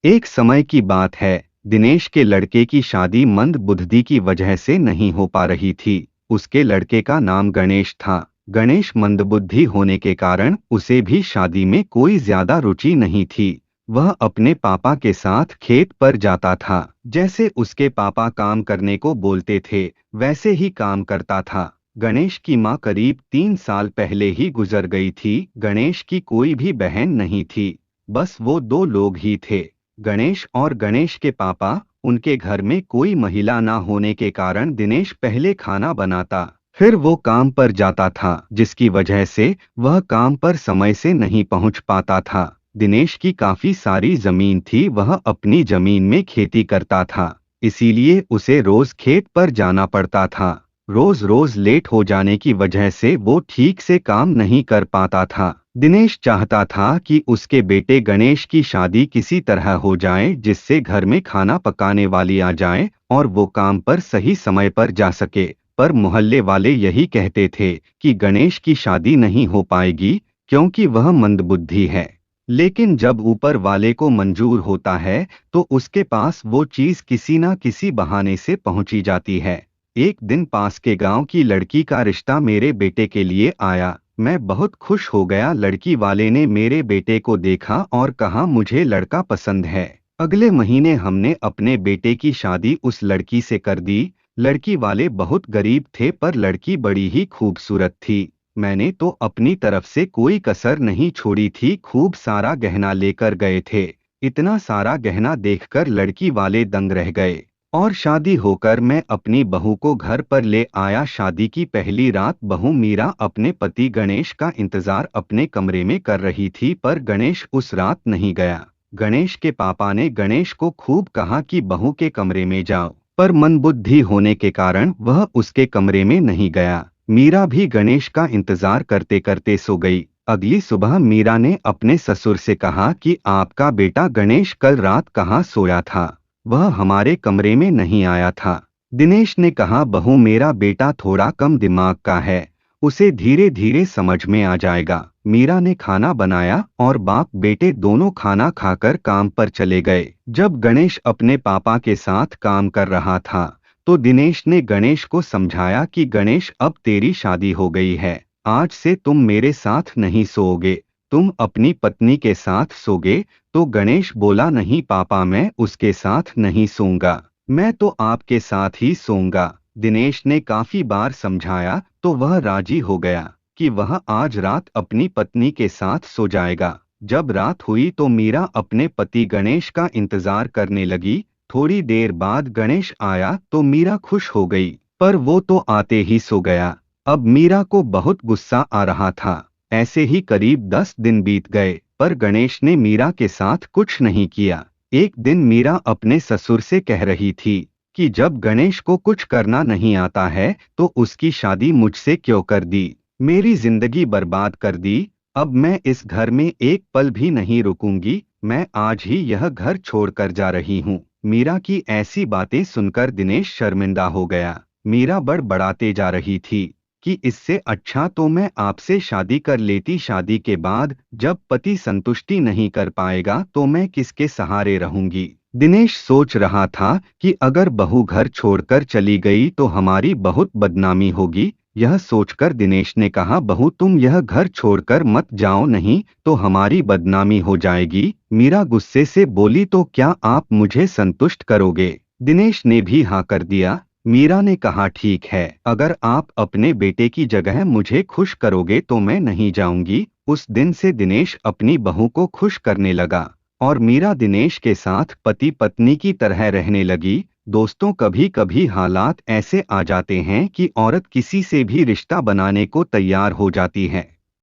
एक समय की बात है, दिनेश के लड़के की शादी मंद बुद्धि की वजह से नहीं हो पा रही थी। उसके लड़के का नाम गणेश था। गणेश मंदबुद्धि होने के कारण उसे भी शादी में कोई ज्यादा रुचि नहीं थी। वह अपने पापा के साथ खेत पर जाता था। जैसे उसके पापा काम करने को बोलते थे वैसे ही काम करता था। गणेश की माँ करीब 3 साल पहले ही गुजर गई थी। गणेश की कोई भी बहन नहीं थी, बस वो दो लोग ही थे, गणेश और गणेश के पापा। उनके घर में कोई महिला ना होने के कारण दिनेश पहले खाना बनाता, फिर वो काम पर जाता था, जिसकी वजह से वह काम पर समय से नहीं पहुंच पाता था। दिनेश की काफी सारी जमीन थी, वह अपनी जमीन में खेती करता था, इसीलिए उसे रोज खेत पर जाना पड़ता था। रोज रोज लेट हो जाने की वजह से वो ठीक से काम नहीं कर पाता था। दिनेश चाहता था कि उसके बेटे गणेश की शादी किसी तरह हो जाए जिससे घर में खाना पकाने वाली आ जाए और वो काम पर सही समय पर जा सके। पर मोहल्ले वाले यही कहते थे कि गणेश की शादी नहीं हो पाएगी क्योंकि वह मंदबुद्धि है। लेकिन जब ऊपर वाले को मंजूर होता है तो उसके पास वो चीज किसी ना किसी बहाने से पहुंची जाती है। एक दिन पास के गांव की लड़की का रिश्ता मेरे बेटे के लिए आया। मैं बहुत खुश हो गया। लड़की वाले ने मेरे बेटे को देखा और कहा मुझे लड़का पसंद है। अगले महीने हमने अपने बेटे की शादी उस लड़की से कर दी। लड़की वाले बहुत गरीब थे पर लड़की बड़ी ही खूबसूरत थी। मैंने तो अपनी तरफ से कोई कसर नहीं छोड़ी थी, खूब सारा गहना लेकर गए थे। इतना सारा गहना देखकर लड़की वाले दंग रह गए और शादी होकर मैं अपनी बहू को घर पर ले आया। शादी की पहली रात बहू मीरा अपने पति गणेश का इंतजार अपने कमरे में कर रही थी, पर गणेश उस रात नहीं गया। गणेश के पापा ने गणेश को खूब कहा कि बहू के कमरे में जाओ, पर मंदबुद्धि होने के कारण वह उसके कमरे में नहीं गया। मीरा भी गणेश का इंतजार करते करते सो गई। अगली सुबह मीरा ने अपने ससुर से कहा कि आपका बेटा गणेश कल रात कहाँ सोया था, वह हमारे कमरे में नहीं आया था। दिनेश ने कहा बहू मेरा बेटा थोड़ा कम दिमाग का है, उसे धीरे धीरे समझ में आ जाएगा। मीरा ने खाना बनाया और बाप बेटे दोनों खाना खाकर काम पर चले गए। जब गणेश अपने पापा के साथ काम कर रहा था तो दिनेश ने गणेश को समझाया कि गणेश अब तेरी शादी हो गई है, आज से तुम मेरे साथ नहीं सोओगे, तुम अपनी पत्नी के साथ सोगे। तो गणेश बोला नहीं पापा, मैं उसके साथ नहीं सोऊंगा, मैं तो आपके साथ ही सोऊंगा। दिनेश ने काफी बार समझाया तो वह राजी हो गया कि वह आज रात अपनी पत्नी के साथ सो जाएगा। जब रात हुई तो मीरा अपने पति गणेश का इंतजार करने लगी। थोड़ी देर बाद गणेश आया तो मीरा खुश हो गई, पर वो तो आते ही सो गया। अब मीरा को बहुत गुस्सा आ रहा था। ऐसे ही करीब 10 दिन बीत गए पर गणेश ने मीरा के साथ कुछ नहीं किया। एक दिन मीरा अपने ससुर से कह रही थी कि जब गणेश को कुछ करना नहीं आता है तो उसकी शादी मुझसे क्यों कर दी, मेरी जिंदगी बर्बाद कर दी। अब मैं इस घर में एक पल भी नहीं रुकूंगी, मैं आज ही यह घर छोड़कर जा रही हूँ। मीरा की ऐसी बातें सुनकर दिनेश शर्मिंदा हो गया। मीरा बड़बड़ाते जा रही थी कि इससे अच्छा तो मैं आपसे शादी कर लेती, शादी के बाद जब पति संतुष्टि नहीं कर पाएगा तो मैं किसके सहारे रहूंगी। दिनेश सोच रहा था कि अगर बहू घर छोड़कर चली गई तो हमारी बहुत बदनामी होगी। यह सोचकर दिनेश ने कहा बहू तुम यह घर छोड़कर मत जाओ, नहीं तो हमारी बदनामी हो जाएगी। मीरा गुस्से से बोली तो क्या आप मुझे संतुष्ट करोगे? दिनेश ने भी हाँ कर दिया। मीरा ने कहा ठीक है, अगर आप अपने बेटे की जगह मुझे खुश करोगे तो मैं नहीं जाऊंगी। उस दिन से दिनेश अपनी बहू को खुश करने लगा और मीरा दिनेश के साथ पति पत्नी की तरह रहने लगी। दोस्तों कभी कभी हालात ऐसे आ जाते हैं कि औरत किसी से भी रिश्ता बनाने को तैयार हो जाती है।